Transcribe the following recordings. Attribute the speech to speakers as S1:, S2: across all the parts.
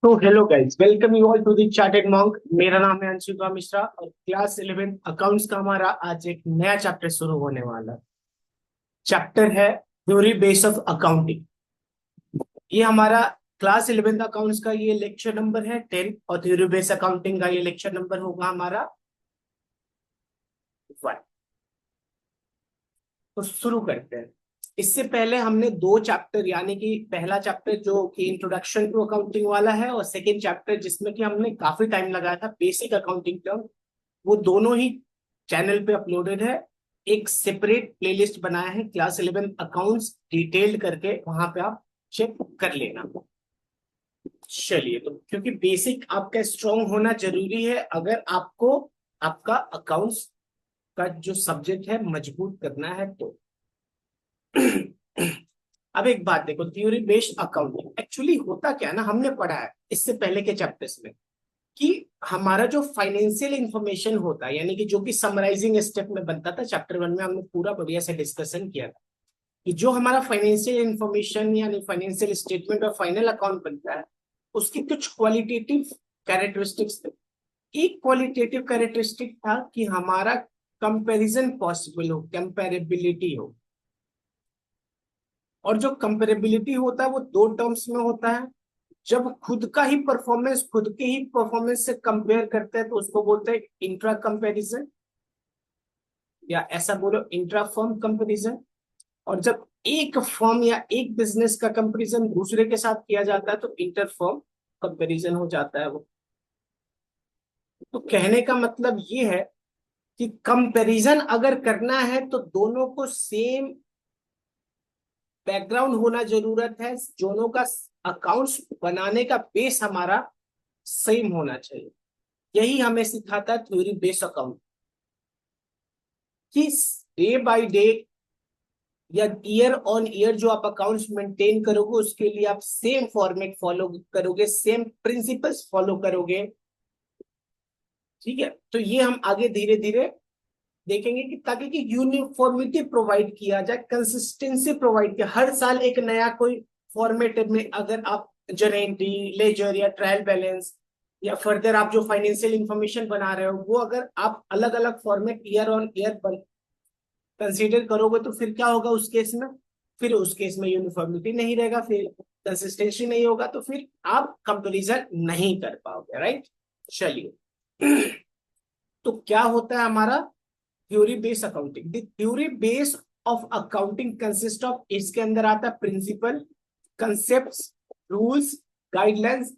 S1: तो hello guys, welcome you all to the chartered monk. मेरा नाम है अंशुका मिश्रा और क्लास 11 अकाउंट्स का हमारा आज एक नया चैप्टर शुरू होने वाला है। चैप्टर है थ्योरी बेस ऑफ अकाउंटिंग। ये हमारा क्लास 11 अकाउंट्स का ये लेक्चर नंबर है 10 और थ्योरी बेस अकाउंटिंग का ये लेक्चर नंबर होगा हमारा 1। तो शुरू करते हैं। इससे पहले हमने दो चैप्टर यानी कि पहला चैप्टर जो कि इंट्रोडक्शन टू अकाउंटिंग वाला है और सेकेंड चैप्टर जिसमें कि हमने काफी टाइम लगाया था बेसिक अकाउंटिंग टर्म, वो दोनों ही चैनल पे अपलोडेड है। एक सेपरेट प्लेलिस्ट बनाया है क्लास 11 अकाउंट्स डिटेल्ड करके, वहां पे आप चेक कर लेना। चलिए, तो क्योंकि बेसिक आपका स्ट्रांग होना जरूरी है अगर आपको आपका अकाउंट्स का जो सब्जेक्ट है मजबूत करना है तो। अब एक बात देखो, थ्योरी बेस्ड अकाउंटिंग एक्चुअली होता क्या है ना, हमने पढ़ा है इससे पहले के चैप्टर्स में कि हमारा जो फाइनेंशियल इंफॉर्मेशन होता है यानी कि जो कि समराइजिंग स्टेप में बनता था, चैप्टर 1 में हमने पूरा बढ़िया से डिस्कशन किया था कि जो हमारा फाइनेंशियल इंफॉर्मेशन यानी फाइनेंशियल स्टेटमेंट और फाइनल अकाउंट बनता है उसकी कुछ क्वालिटेटिव कैरेक्टरिस्टिक्स थे। एक क्वालिटेटिव कैरेक्टरिस्टिक था कि हमारा कंपैरिजन पॉसिबल हो, कंपेरेबिलिटी हो। और जो कंपेरेबिलिटी होता है वो दो टर्म्स में होता है। जब खुद का ही परफॉर्मेंस खुद के ही परफॉर्मेंस से कंपेयर करते हैं तो उसको बोलते हैं इंट्रा कंपैरिजन, या ऐसा बोलो इंट्रा फर्म कंपैरिजन। और जब एक फर्म या एक बिजनेस का कंपैरिजन दूसरे के साथ किया जाता है तो इंटर फर्म कंपैरिजन हो जाता है वो। तो कहने का मतलब ये है कि कंपैरिजन अगर करना है तो दोनों को सेम बैकग्राउंड होना जरूरत है, दोनों का अकाउंट्स बनाने का बेस हमारा सेम होना चाहिए। यही हमें सिखाता है थ्योरी बेस्ड अकाउंट कि डे बाय डे या ईयर ऑन ईयर जो आप अकाउंट्स मेंटेन करोगे उसके लिए आप सेम फॉर्मेट फॉलो करोगे, सेम प्रिंसिपल्स फॉलो करोगे। ठीक है, तो ये हम आगे धीरे धीरे देखेंगे कि ताकि कि यूनिफॉर्मिटी प्रोवाइड किया जाए, कंसिस्टेंसी प्रोवाइड किया। हर साल एक नया कोई फॉर्मेट में अगर आप जरेंटी लेजर या ट्रायल बैलेंस या फर्दर आप जो फाइनेंशियल इंफॉर्मेशन बना रहे हो वो अगर आप अलग अलग format year on year consider करोगे तो फिर क्या होगा उस केस में, फिर उस केस में यूनिफॉर्मिटी नहीं रहेगा, फिर कंसिस्टेंसी नहीं होगा, तो फिर आप कंपेरिजन नहीं कर पाओगे। राइट, चलिए। तो क्या होता है हमारा theory based accounting? The theory base of accounting consist of, इसके अंदर आता है principle, concepts, rules, guidelines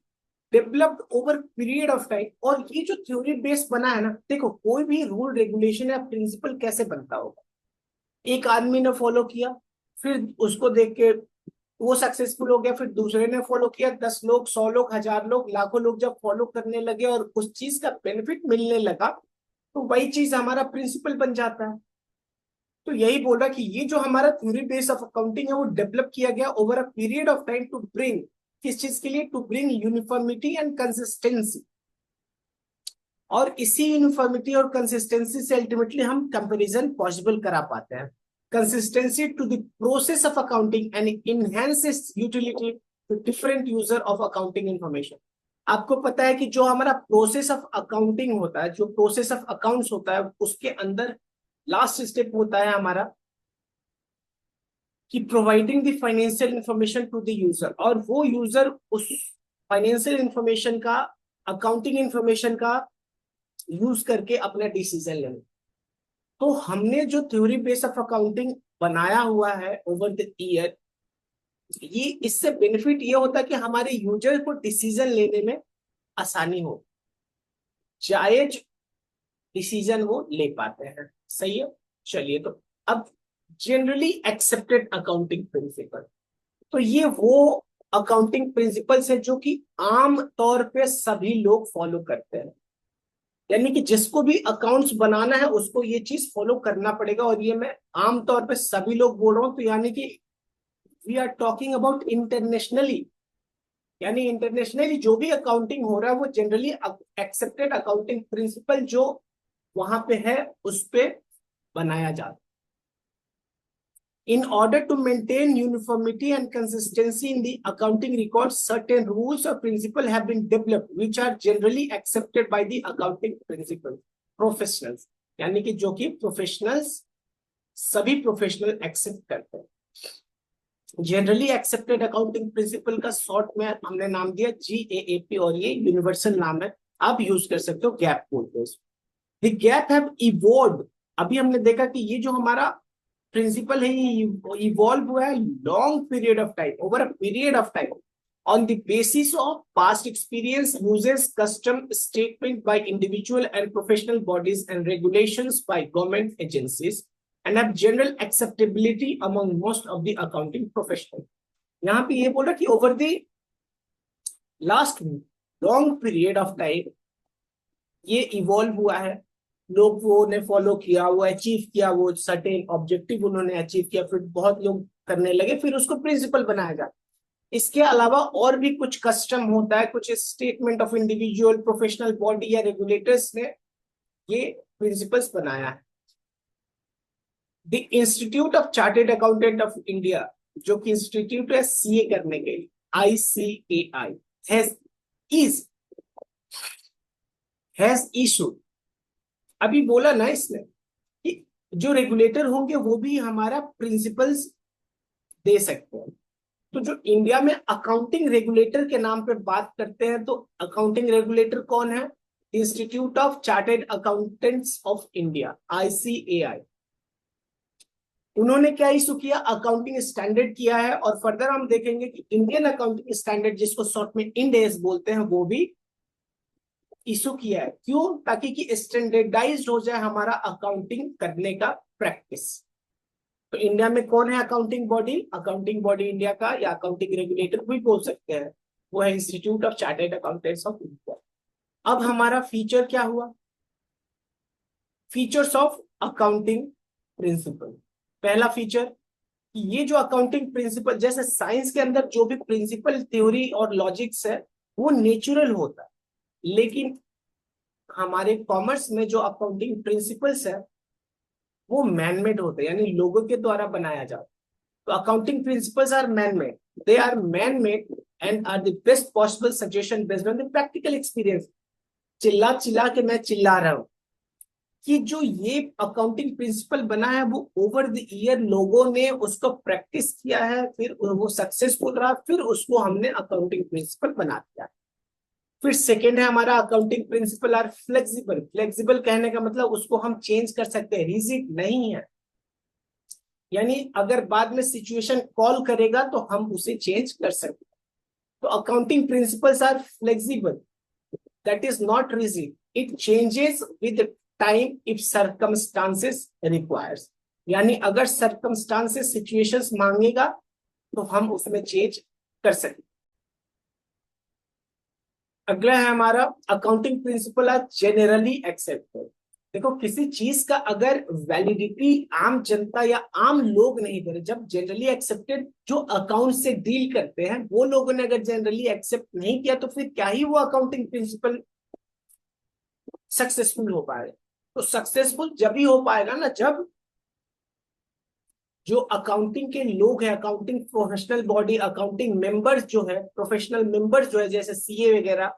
S1: developed over period of time. और ये जो थ्योरी बेस बना है ना, देखो कोई भी रूल रेगुलेशन या प्रिंसिपल कैसे बनता होगा, एक आदमी ने फॉलो किया, फिर उसको देख के वो सक्सेसफुल हो गया, फिर दूसरे ने फॉलो किया, 10 लोग, 100 लोग, 1000 लोग, लाखों लोग जब फॉलो करने लगे और उस चीज का बेनिफिट मिलने लगा तो वही चीज हमारा प्रिंसिपल बन जाता है। तो यही बोल रहा कि ये जो हमारा थ्योरी बेस ऑफ अकाउंटिंग है वो डेवलप किया गया over a period of time to bring, किस चीज के लिए? To bring uniformity and consistency. और इसी यूनिफॉर्मिटी और कंसिस्टेंसी से अल्टीमेटली हम कंपैरिजन पॉसिबल करा पाते हैं। Consistency to the process of accounting and enhances utility to different user of accounting information. आपको पता है कि जो हमारा प्रोसेस ऑफ अकाउंटिंग होता है, जो प्रोसेस ऑफ अकाउंट्स होता है, उसके अंदर लास्ट स्टेप होता है हमारा कि providing the financial information to the user, और वो यूजर उस फाइनेंशियल इंफॉर्मेशन का, अकाउंटिंग इंफॉर्मेशन का यूज करके अपना डिसीजन लेना। तो हमने जो थ्योरी बेस ऑफ अकाउंटिंग बनाया हुआ है ओवर द ईयर, ये इससे बेनिफिट ये होता है कि हमारे यूजर को डिसीजन लेने में आसानी हो, जायज डिसीजन वो ले पाते हैं। सही है, चलिए। तो अब जनरली एक्सेप्टेड अकाउंटिंग प्रिंसिपल, तो ये वो अकाउंटिंग प्रिंसिपल्स है जो कि आम तौर पे सभी लोग फॉलो करते हैं। यानी कि जिसको भी अकाउंट्स बनाना है उसको ये चीज फॉलो करना पड़ेगा, और ये मैं आमतौर पे सभी लोग बोल रहा हूं। तो यानी कि we are talking about internationally, यानी इंटरनेशनली जो भी अकाउंटिंग हो रहा है वो जनरली एक्सेप्टेड अकाउंटिंग प्रिंसिपल जो वहां पे है उस पे बनाया जाता है। In order to maintain uniformity and consistency in the accounting records, certain rules or principles have been developed, which are generally accepted by the accounting principal professionals. यानी कि जो कि प्रोफेशनल्स, सभी प्रोफेशनल एक्सेप्ट करते हैं। जनरली एक्सेप्टेड अकाउंटिंग प्रिंसिपल का short में हमने नाम दिया GAAP, और ये यूनिवर्सल नाम है, आप यूज कर सकते हो, गैप बोलते हैं। द गैप हैव इवॉल्व्ड, अभी हमने देखा कि ये जो हमारा प्रिंसिपल है ये इवॉल्व हुआ है long period of time, over a period of time, on the basis of past experience, uses, custom, statement by individual and professional bodies and regulations by government agencies, and have general acceptability among most of the accounting professionals. यहाँ पे ये बोला कि over the last long period of time ये evolve हुआ है, लोग वो ने फॉलो किया, वो अचीव किया, वो सर्टेन ऑब्जेक्टिव उन्होंने अचीव किया, फिर बहुत लोग करने लगे, फिर उसको प्रिंसिपल बनाया जाता। इसके अलावा और भी कुछ कस्टम होता है, कुछ statement of individual, professional body या रेगुलेटर्स ने ये प्रिंसिपल्स बनाया है। The institute of chartered accountant of India, जो कि इंस्टीट्यूट है सीए करने के लिए, ICAI, हैज इशूड, अभी बोला ना इसने कि जो रेगुलेटर होंगे वो भी हमारा प्रिंसिपल्स दे सकते हैं। तो जो इंडिया में अकाउंटिंग रेगुलेटर के नाम पे बात करते हैं, तो अकाउंटिंग रेगुलेटर कौन है? Institute of chartered accountants of India, ICAI। उन्होंने क्या इशू किया? अकाउंटिंग स्टैंडर्ड किया है, और फर्दर हम देखेंगे कि इंडियन अकाउंटिंग स्टैंडर्ड, जिसको शॉर्ट में इंड एस बोलते हैं, वो भी इशू किया है। क्यों? ताकि कि स्टैंडर्डाइज्ड हो जाए हमारा अकाउंटिंग करने का प्रैक्टिस। तो इंडिया में कौन है अकाउंटिंग बॉडी इंडिया का, या अकाउंटिंग रेगुलेटर भी बोल सकते हैं, वो है institute of chartered accountants of India. अब हमारा फीचर क्या हुआ? Features of accounting principle. पहला फीचर, ये जो अकाउंटिंग प्रिंसिपल, जैसे साइंस के अंदर जो भी प्रिंसिपल, थ्योरी और लॉजिक्स है वो नेचुरल होता है, लेकिन हमारे कॉमर्स में जो अकाउंटिंग प्रिंसिपल्स है वो मैनमेड होते हैं, यानी लोगों के द्वारा बनाया जाता है। तो accounting principles are manmade, they are manmade and are the best possible suggestion based on the practical experience. चिल्ला चिल्ला के मैं चिल्ला रहा हूं कि जो ये अकाउंटिंग प्रिंसिपल बना है वो ओवर द ईयर लोगों ने उसको प्रैक्टिस किया है, फिर वो सक्सेसफुल रहा, फिर उसको हमने अकाउंटिंग प्रिंसिपल बना दिया। फिर सेकेंड है हमारा accounting principle are flexible. Flexible कहने का मतलब उसको हम चेंज कर सकते हैं, रिजिड नहीं है, यानी अगर बाद में सिचुएशन कॉल करेगा तो हम उसे चेंज कर सकते हैं। तो accounting principles are flexible, that is not rigid, it changes with time if circumstances requires, यानी अगर सर्कमस्टांसेस सिचुएशंस मांगेगा तो हम उसमें चेंज कर सकते। अगला है हमारा accounting principle are generally accepted. देखो, किसी चीज का अगर वैलिडिटी आम जनता या आम लोग नहीं दे रहे, जब जनरली एक्सेप्टेड जो अकाउंट से डील करते हैं वो लोगों ने अगर जनरली एक्सेप्ट नहीं किया, तो फिर क्या ही वो अकाउंटिंग प्रिंसिपल सक्सेसफुल हो पाएगा? तो सक्सेसफुल जब ही हो पाएगा ना, जब जो अकाउंटिंग के लोग हैं, accounting professional body, accounting members जो है, प्रोफेशनल मेंबर्स जो है, जैसे सीए वगैरह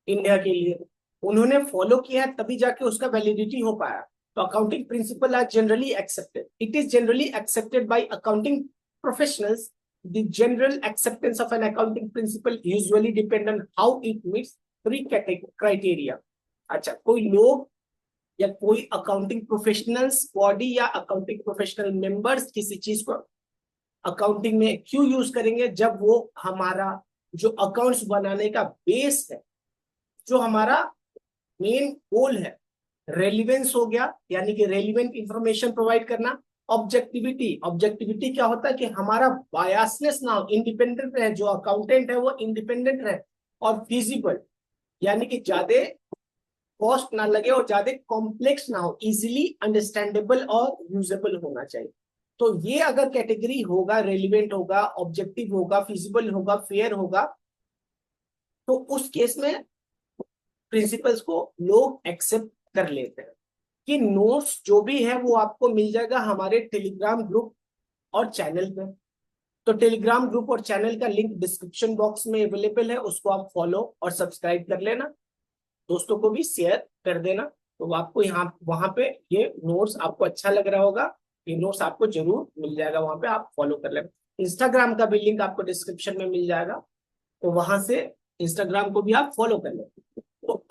S1: इंडिया के लिए, उन्होंने फॉलो किया है, तभी जाके उसका वैलिडिटी हो पाया। तो accounting principle are generally accepted, it is generally accepted by accounting professionals. The general acceptance of an accounting principle usually depend on how it meets 3 criteria. अच्छा, कोई लोग या कोई अकाउंटिंग प्रोफेशनल्स बॉडी या अकाउंटिंग प्रोफेशनल मेंबर्स किसी चीज को accounting में क्यों यूज करेंगे? जब वो हमारा जो अकाउंट्स बनाने का बेस है, जो हमारा मेन गोल है, रेलिवेंस हो गया, यानी कि रेलिवेंट इंफॉर्मेशन प्रोवाइड करना। ऑब्जेक्टिविटी, ऑब्जेक्टिविटी क्या होता है कि हमारा बायसनेस ना हो, इंडिपेंडेंट रहे, जो अकाउंटेंट है वो इंडिपेंडेंट रहे। और फिजिबल, यानी कि ज्यादा कॉस्ट ना लगे और ज्यादा कॉम्प्लेक्स ना हो, इजीली अंडरस्टैंडेबल और यूजेबल होना चाहिए। तो ये अगर कैटेगरी होगा, रेलिवेंट होगा, ऑब्जेक्टिव होगा, फिजिबल होगा, फेयर होगा, तो उस केस में प्रिंसिपल्स को लोग एक्सेप्ट कर लेते हैं। कि नोट्स जो भी है वो आपको मिल जाएगा हमारे टेलीग्राम ग्रुप और चैनल पे। तो टेलीग्राम ग्रुप और चैनल का लिंक डिस्क्रिप्शन बॉक्स में अवेलेबल है, उसको आप फॉलो और सब्सक्राइब कर लेना, दोस्तों को भी शेयर कर देना। तो आपको यहाँ वहां पे ये नोट्स आपको अच्छा लग रहा होगा, ये नोट्स आपको जरूर मिल जाएगा, वहां पे आप फॉलो कर लेना। इंस्टाग्राम का भी लिंक आपको डिस्क्रिप्शन में मिल जाएगा, तो वहां से इंस्टाग्राम को भी आप फॉलो कर लेना। तो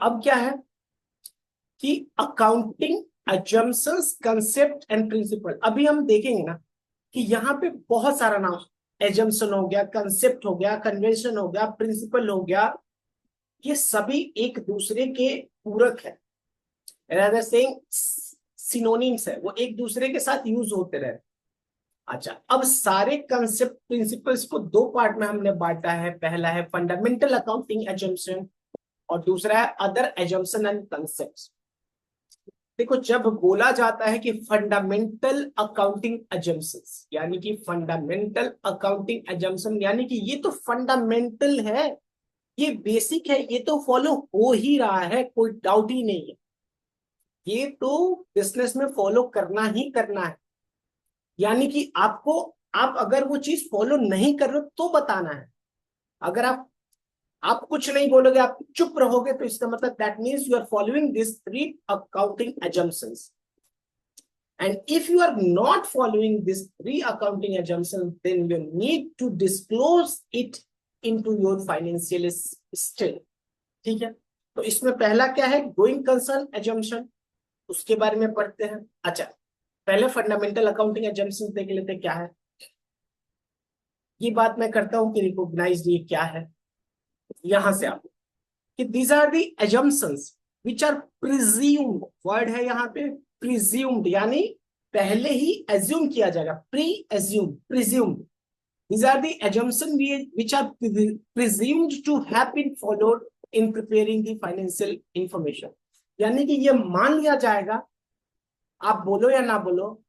S1: अब क्या है कि accounting assumptions concept and principle, अभी हम देखेंगे ना कि यहाँ पे बहुत सारा नाम, एजम्पशन हो गया, कंसेप्ट हो गया, कन्वेंशन हो गया, प्रिंसिपल हो गया, ये सभी एक दूसरे के पूरक है, rather saying सिनोनिम्स है, वो एक दूसरे के साथ यूज होते रहे। अच्छा, अब सारे कंसेप्ट प्रिंसिपल्स को दो पार्ट में हमने बांटा है, पहला है फंडामेंटल अकाउंटिंग एजम्पशन और दूसरा है अदर एजम्पशन एंड कंसेप्ट। देखो, जब बोला जाता है कि फंडामेंटल अकाउंटिंग एजम्पशंस, यानी कि फंडामेंटल अकाउंटिंग एजम्पशन, यानी कि ये तो फंडामेंटल है, ये बेसिक है, ये तो फॉलो हो ही रहा है, कोई डाउट ही नहीं है, ये तो बिजनेस में फॉलो करना ही करना है। यानी कि आपको, आप अगर वो चीज फॉलो नहीं कर रहे हो तो बताना है। अगर आप कुछ नहीं बोलोगे, आप चुप रहोगे, तो इसका मतलब that means you are following this 3 accounting assumptions. And if you are not following these 3 accounting assumptions, then you need to disclose it into your financial statement. ठीक है, तो इसमें पहला क्या है, गोइंग कंसर्न assumption, उसके बारे में पढ़ते हैं। अच्छा, पहले फंडामेंटल अकाउंटिंग assumptions देख लेते हैं क्या है। ये बात मैं करता हूं कि रिकॉग्नाइज ये क्या है, यहां से आप कि these are the assumptions which are presumed, word है यहाँ पे presumed, यानी पहले ही assume किया जाएगा, pre-assumed, presumed. These are the assumptions which are presumed to have been followed in preparing the financial information. यानी कि ये मान लिया जाएगा, आप बोलो या ना बोलो,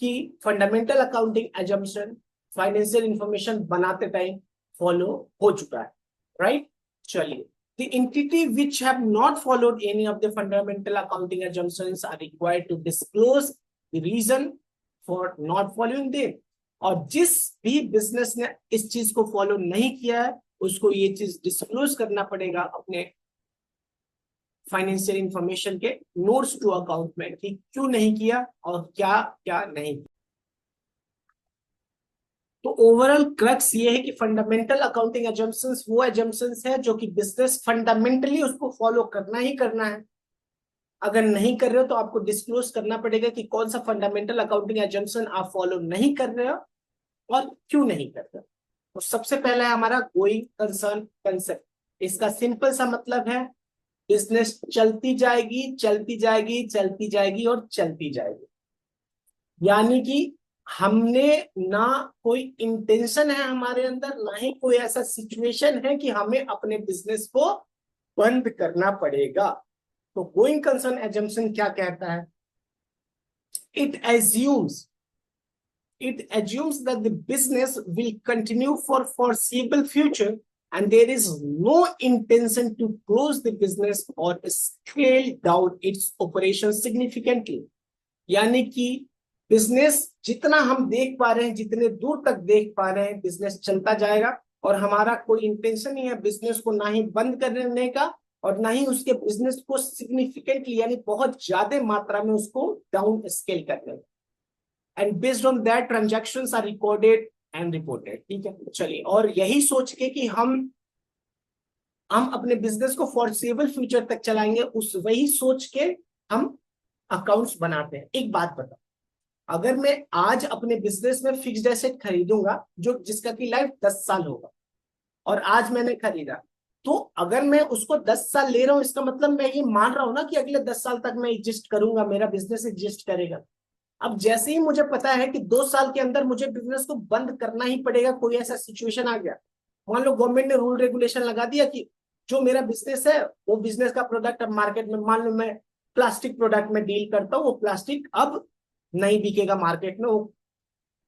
S1: कि fundamental accounting assumption financial information बनाते टाइम फॉलो हो चुका है, राइट? चलिए, the entity which have not followed any of the fundamental accounting assumptions are required to disclose the reason for not following them. और जिस भी बिजनेस ने इस चीज को फॉलो नहीं किया है, उसको ये चीज डिस्क्लोज करना पड़ेगा अपने फाइनेंशियल इंफॉर्मेशन के नोट्स टू अकाउंट में, कि क्यों नहीं किया और क्या क्या नहीं किया। तो ओवरऑल क्रक्स ये है कि फंडामेंटल अकाउंटिंग assumptions वो assumptions है जो कि बिजनेस फंडामेंटली उसको फॉलो करना ही करना है। अगर नहीं कर रहे हो तो आपको डिस्क्लोज करना पड़ेगा कि कौन सा फंडामेंटल अकाउंटिंग assumption आप फॉलो नहीं कर रहे हो और क्यों नहीं कर रहे हो। तो सबसे पहला है हमारा गोइंग कंसर्न कंसेप्ट। इसका सिंपल सा मतलब है, बिजनेस चलती जाएगी, चलती जाएगी, चलती जाएगी और चलती जाएगी। यानी कि हमने ना कोई इंटेंशन है हमारे अंदर, ना ही कोई ऐसा सिचुएशन है कि हमें अपने बिजनेस को बंद करना पड़ेगा। तो गोइंग कंसर्न एजम्पशन क्या कहता है, it assumes that the business will continue for foreseeable future and there is no intention to close the business or scale down its operations significantly. यानी कि बिजनेस जितना हम देख पा रहे हैं, जितने दूर तक देख पा रहे हैं, बिजनेस चलता जाएगा और हमारा कोई इंटेंशन नहीं है बिजनेस को ना ही बंद करने का और ना ही उसके बिजनेस को सिग्निफिकेंटली यानी बहुत ज्यादा मात्रा में उसको डाउन स्केल करने का। And based on that transactions are recorded and reported. ठीक है, चलिए, और यही सोच के कि हम अपने बिजनेस को फॉरसेबल फ्यूचर तक चलाएंगे, उस वही सोच के हम अकाउंट्स बनाते हैं। एक बात बताओ, अगर मैं आज अपने बिजनेस में फिक्स्ड एसेट खरीदूंगा जो जिसका की लाइफ 10 साल होगा और आज मैंने खरीदा, तो अगर मैं उसको 10 साल ले रहा हूं, इसका मतलब मैं ये मान रहा हूं ना कि अगले 10 साल तक मैं एग्जिस्ट करूंगा, मेरा बिजनेस एग्जिस्ट करेगा। अब जैसे ही मुझे पता है कि 2 साल के अंदर मुझे बिजनेस को बंद करना ही पड़ेगा, कोई ऐसा सिचुएशन आ गया, मान लो गवर्नमेंट ने रूल रेगुलेशन लगा दिया कि जो मेरा बिजनेस है वो बिजनेस का प्रोडक्ट अब मार्केट में, मान लो मैं प्लास्टिक प्रोडक्ट में डील करता हूँ, वो प्लास्टिक अब नहीं बिकेगा मार्केट में, वो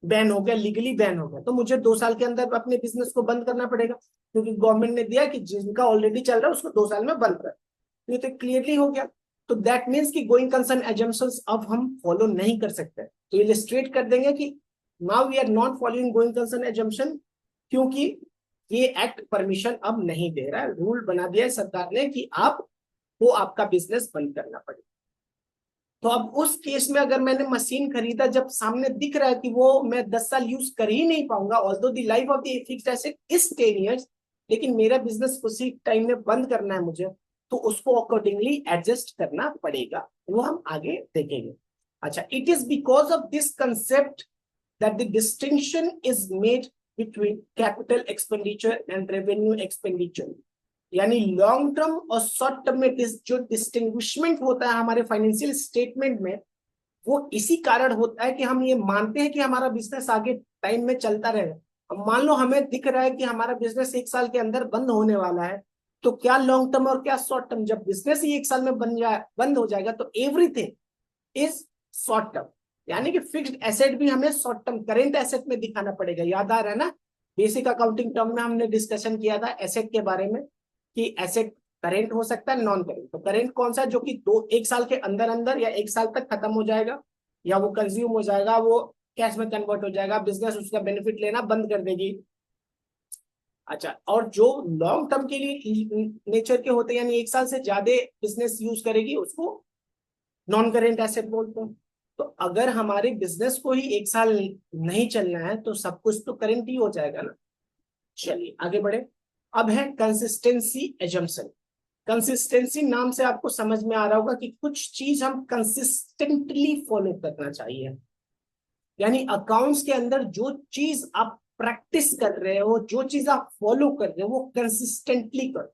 S1: बैन हो गया, लीगली बैन हो गया, तो मुझे 2 साल के अंदर अपने बिजनेस को बंद करना पड़ेगा, क्योंकि गवर्नमेंट ने दिया कि जिनका ऑलरेडी चल रहा है उसको 2 साल में बंद कर। ये तो क्लियरली हो गया। तो दैट मीन्स कि गोइंग कंसर्न एजम्पशंस अब हम फॉलो नहीं कर सकते। तो इलिस्ट्रेट कर देंगे कि now we are not following going concern assumption, क्योंकि ये एक्ट परमिशन अब नहीं दे रहा है। रूल बना दिया है सरकार ने कि आपको आपका बिजनेस बंद करना पड़ेगा। तो अब उस केस में अगर मैंने मशीन खरीदा, जब सामने दिख रहा है कि वो मैं 10 साल यूज कर ही नहीं पाऊंगा, although the life of the fixed asset is 10 years, लेकिन मेरा बिजनेस उसी टाइम में बंद करना है मुझे, तो उसको अकॉर्डिंगली एडजस्ट करना पड़ेगा। वो हम आगे देखेंगे। अच्छा, it is because of this concept that the distinction is made between capital expenditure and revenue expenditure. यानी लॉन्ग टर्म और शॉर्ट टर्म में जो डिस्टिंग्विशमेंट होता है हमारे फाइनेंशियल स्टेटमेंट में, वो इसी कारण होता है कि हम ये मानते हैं कि हमारा बिजनेस आगे टाइम में चलता रहे। अब मान लो हमें दिख रहा है कि हमारा बिजनेस 1 साल के अंदर बंद होने वाला है, तो क्या लॉन्ग टर्म और क्या शॉर्ट टर्म? जब बिजनेस ही 1 साल में बंद हो जाएगा तो एवरीथिंग इज शॉर्ट टर्म। यानी कि फिक्स्ड एसेट भी हमें शॉर्ट टर्म करेंट एसेट में दिखाना पड़ेगा। याद आ रहा है ना, बेसिक अकाउंटिंग टर्म में हमने डिस्कशन किया था एसेट के बारे में कि एसेट करेंट हो सकता है, नॉन करेंट। तो करेंट कौन सा? जो कि 1 साल के अंदर अंदर या 1 साल तक खत्म हो जाएगा, या वो कंज्यूम हो जाएगा, वो कैश में कन्वर्ट हो जाएगा, बिजनेस उसका बेनिफिट लेना बंद कर देगी। अच्छा, और जो लॉन्ग टर्म के लिए नेचर के होते हैं, यानी 1 साल से ज्यादा बिजनेस यूज करेगी, उसको नॉन करेंट एसेट बोलते हैं। तो अगर हमारे बिजनेस को ही 1 साल नहीं चलना है तो सब कुछ तो करेंट ही हो जाएगा ना। चलिए आगे बढ़े। अब है कंसिस्टेंसी एजम्पशन। कंसिस्टेंसी नाम से आपको समझ में आ रहा होगा कि कुछ चीज हम कंसिस्टेंटली फॉलो करना चाहिए। यानी अकाउंट्स के अंदर जो चीज आप प्रैक्टिस कर रहे हो, जो चीज आप फॉलो कर रहे हो, वो कंसिस्टेंटली करो।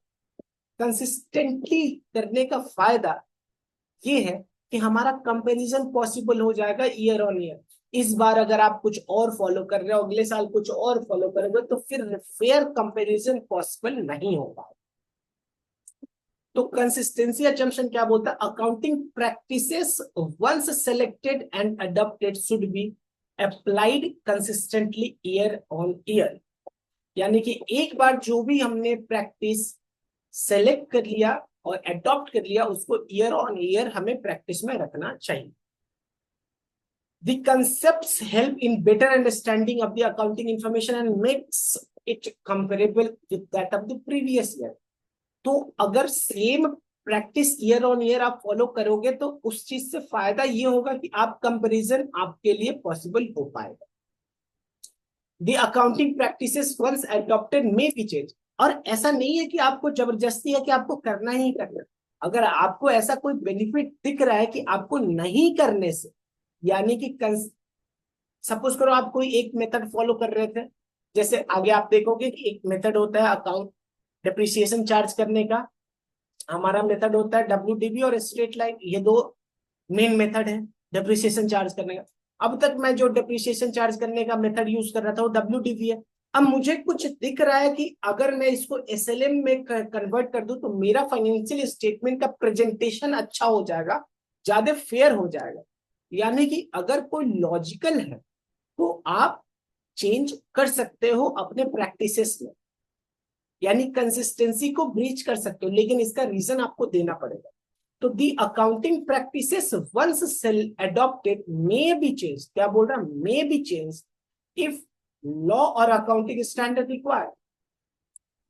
S1: कंसिस्टेंटली करने का फायदा ये है कि हमारा कंपैरिजन पॉसिबल हो जाएगा ईयर ऑन ईयर। इस बार अगर आप कुछ और फॉलो कर रहे हो, अगले साल कुछ और फॉलो करोगे, तो फिर फेयर कंपैरिजन पॉसिबल नहीं होगा। तो कंसिस्टेंसी असम्पशन क्या बोलता है? Accounting practices once selected and adopted should be applied consistently year on year. यानी कि एक बार जो भी हमने प्रैक्टिस सेलेक्ट कर लिया और अडॉप्ट कर लिया, उसको ईयर ऑन ईयर हमें प्रैक्टिस में रखना चाहिए। The concepts help in better understanding of the accounting information and makes it comparable with that of the previous year. तो अगर same practice year on year आप फॉलो करोगे तो उस चीज से फायदा ये होगा कि आप कंपैरिजन आपके लिए पॉसिबल हो पाएगा। The accounting practices once adopted may be changed. और ऐसा नहीं है कि आपको जबरदस्ती है कि आपको करना ही करना। अगर आपको ऐसा कोई बेनिफिट दिख रहा है कि आपको नहीं करने से, यानी कि सपोज करो आप कोई एक मेथड फॉलो कर रहे थे, जैसे आगे आप देखोगे कि एक मेथड होता है अकाउंट डेप्रिसिएशन चार्ज करने का, हमारा मेथड होता है WDV और स्ट्रेट लाइन। ये दो मेन मेथड है डेप्रिसिएशन चार्ज करने का। अब तक मैं जो डेप्रिसिएशन चार्ज करने का मेथड यूज कर रहा था वो WDV है। अब मुझे कुछ दिख रहा है कि अगर मैं इसको SLM में कन्वर्ट कर दूं तो मेरा फाइनेंशियल स्टेटमेंट का प्रेजेंटेशन अच्छा हो जाएगा, ज्यादा फेयर हो जाएगा। यानी कि अगर कोई लॉजिकल है तो आप चेंज कर सकते हो अपने प्रैक्टिसेस में, यानी कंसिस्टेंसी को ब्रीच कर सकते हो, लेकिन इसका रीजन आपको देना पड़ेगा। तो the accounting practices once adopted may be change, क्या बोल रहा, may be change if law और अकाउंटिंग स्टैंडर्ड रिक्वायर।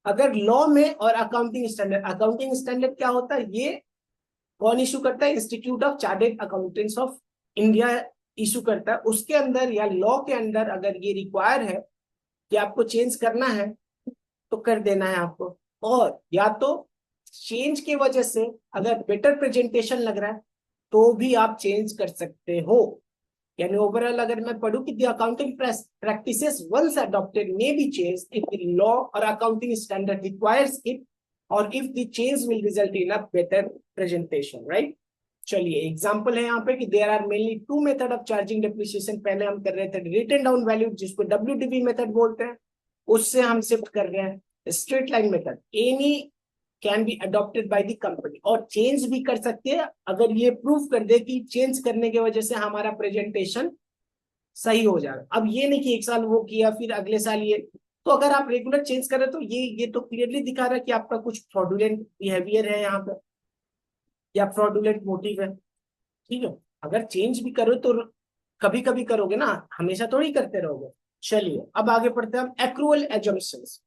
S1: अगर लॉ में और अकाउंटिंग स्टैंडर्ड क्या होता है, ये कौन इशू करता है? Institute of chartered accountants of India issue करता है। उसके अंदर या लॉ के अंदर अगर ये रिक्वायर है कि आपको चेंज करना है तो कर देना है आपको। और या तो चेंज की वजह से अगर बेटर प्रेजेंटेशन लग रहा है तो भी आप चेंज कर सकते हो। यानी ओवरऑल अगर मैं पढ़ूं कि the accounting practices once adopted may be change if the law और अकाउंटिंग स्टैंडर्ड रिक्वायर्स इट, और if the change will result in a better presentation, right. चलिए एग्जांपल है यहाँ पे कि there are mainly two method of charging depreciation. पहले हम कर रहे थे रिटन डाउन वैल्यू, जिसको WDV मेथड बोलते हैं, उससे हम शिफ्ट कर रहे हैं straight line method. Any can be adopted by the company, और चेंज भी कर सकते हैं अगर ये प्रूव कर दे कि चेंज करने की वजह से हमारा प्रेजेंटेशन सही हो जाएगा। अब ये नहीं कि 1 साल वो किया फिर अगले साल ये, तो अगर आप रेगुलर चेंज कर रहे हो तो ये तो क्लियरली दिखा रहा है कि आपका कुछ फ्रॉडुलेंट बिहेवियर है यहाँ पर। या फ्रॉडुलेंट मोटिव है, ठीक है। अगर चेंज भी करो तो कभी कभी करोगे ना, हमेशा थोड़ी करते रहोगे। चलिए अब आगे पढ़ते हैं हम एक्रूअल एजम्पशंस।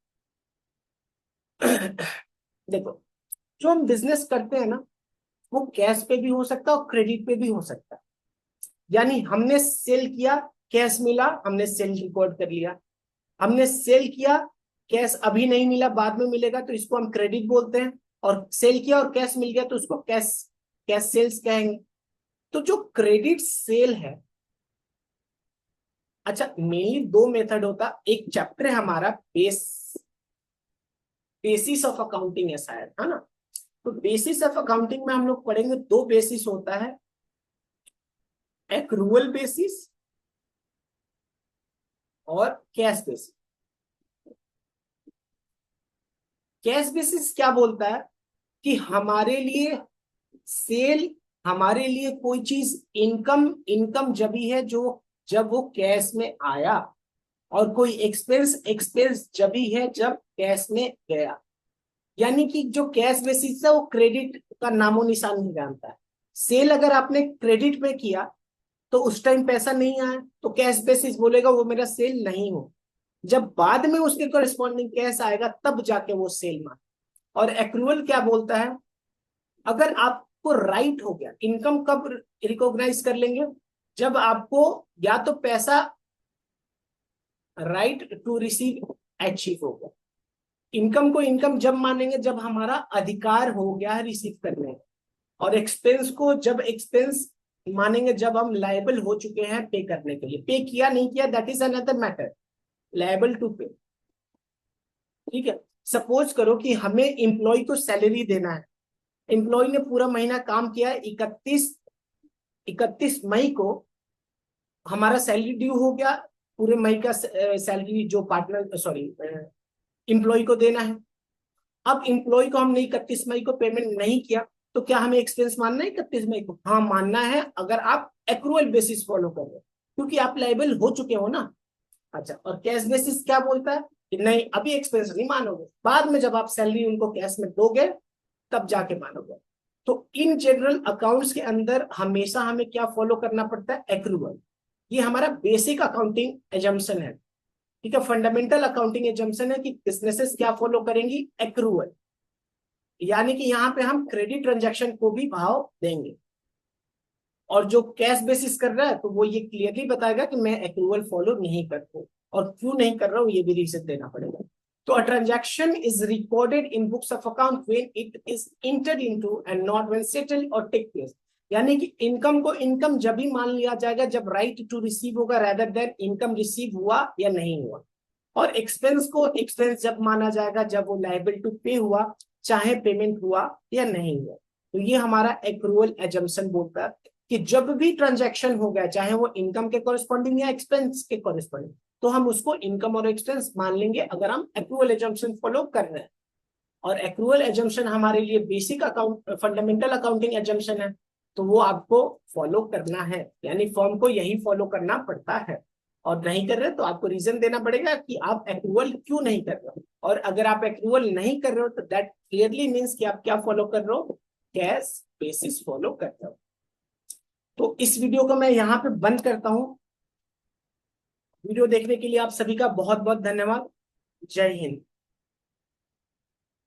S1: देखो, जो हम बिजनेस करते हैं ना, वो कैश पे भी हो सकता है और क्रेडिट पे भी हो सकता है। यानी हमने सेल किया, कैश मिला, हमने सेल रिकॉर्ड कर लिया। हमने सेल किया, कैश अभी नहीं मिला, बाद में मिलेगा, तो इसको हम क्रेडिट बोलते हैं। और सेल किया और कैश मिल गया तो उसको कैश कैश सेल्स कहेंगे। तो जो क्रेडिट सेल है, अच्छा मेनली दो मेथड होता, एक चैप्टर है हमारा बेसिस ऑफ अकाउंटिंग है शायद, है ना। तो बेसिस ऑफ अकाउंटिंग में हम लोग पढ़ेंगे, दो बेसिस होता है, एक्रूअल बेसिस और कैश बेसिस। कैश बेसिस क्या बोलता है कि हमारे लिए सेल, हमारे लिए कोई चीज इनकम, इनकम जब ही है जो जब वो कैश में आया, और कोई एक्सपेंस, एक्सपेंस जब ही है जब कैश में गया। यानी कि जो कैश बेसिस है वो क्रेडिट का नामो निशान नहीं जानता है। सेल अगर आपने क्रेडिट में किया तो उस टाइम पैसा नहीं आया तो कैश बेसिस बोलेगा वो मेरा सेल नहीं हो। जब बाद में उसके कॉरेस्पॉन्डिंग कैश आएगा तब जाके वो सेल मान। और एक्रूअल क्या बोलता है, अगर आपको राइट हो गया, इनकम कब रिकॉग्नाइज कर लेंगे, जब आपको या तो पैसा राइट टू रिसीव अचीव होगा। इनकम को इनकम जब मानेंगे जब हमारा अधिकार हो गया है रिसीव करने का। और एक्सपेंस को जब एक्सपेंस मानेंगे जब हम लायबल हो चुके हैं पे करने के लिए। पे किया नहीं किया that is another matter, liable to pay, ठीक है। सपोज करो कि हमें एम्प्लॉय को सैलरी देना है। एम्प्लॉय ने पूरा महीना काम किया, 31 मई को हमारा सैलरी ड्यू हो गया। पूरे मई का सैलरी जो पार्टनर सॉरी एम्प्लॉय को देना है। अब एम्प्लॉय को हमने 31 मई को पेमेंट नहीं किया तो क्या हमें एक्सपेंस मानना है 31 मई को? हाँ मानना है, अगर आप एक्रूअल बेसिस फॉलो कर रहे हो, क्योंकि आप लायबल हो चुके हो ना। अच्छा, और कैश बेसिस क्या बोलता है कि नहीं अभी एक्सपेंस नहीं मानोगे, बाद में जब आप सैलरी उनको कैश में दोगे तब जाके मानोगे। तो इन जनरल अकाउंट्स के अंदर हमेशा हमें क्या फॉलो करना पड़ता है, एक्रूअल। ये हमारा बेसिक अकाउंटिंग एजम्पशन है, ठीक है। फंडामेंटल अकाउंटिंग एजम्पशन है कि बिजनेसेस क्या फॉलो करेंगी, एक्रूअल। यानी कि यहाँ पे हम क्रेडिट ट्रांजैक्शन को भी भाव देंगे। और जो कैश बेसिस कर रहा है तो वो ये क्लियरली बताएगा कि मैं एक्रूवल फॉलो नहीं करता हूँ, और क्यों नहीं कर रहा हूँ ये भी रीजन देना पड़ेगा। तो a transaction is recorded in books of account when it is entered into and not when settled और टेक प्लेस। यानी कि इनकम को इनकम जब भी मान लिया जाएगा जब राइट टू रिसीव होगा, रादर देन इनकम रिसीव हुआ या नहीं हुआ। और एक्सपेंस को एक्सपेंस जब माना जाएगा जब वो लायबल टू पे हुआ, चाहे पेमेंट हुआ या नहीं हुआ। तो ये हमारा एक्रूअल एजम्पशन बोलता है कि जब भी ट्रांजैक्शन हो गया, चाहे वो इनकम के कॉरेस्पॉन्डिंग या एक्सपेंस के कॉरेस्पॉन्डिंग, तो हम उसको इनकम और एक्सपेंस मान लेंगे अगर हम एक्रूअल एजम्पशन फॉलो कर रहे हैं। और एक्रूअल एजम्पशन हमारे लिए basic account fundamental accounting assumption है, तो वो आपको फॉलो करना है। यानी फॉर्म को यही फॉलो करना पड़ता है। और नहीं कर रहे तो आपको रीजन देना पड़ेगा कि आप एक्रूअल क्यों नहीं कर रहे हो। और अगर आप एक्रूअल नहीं कर रहे हो तो दैट क्लियरली मीन्स कि आप क्या फॉलो कर रहे हो, कैश बेसिस फॉलो कर रहे हो। तो इस वीडियो को मैं यहाँ पे बंद करता हूँ। वीडियो देखने के लिए आप सभी का बहुत बहुत धन्यवाद। जय हिंद।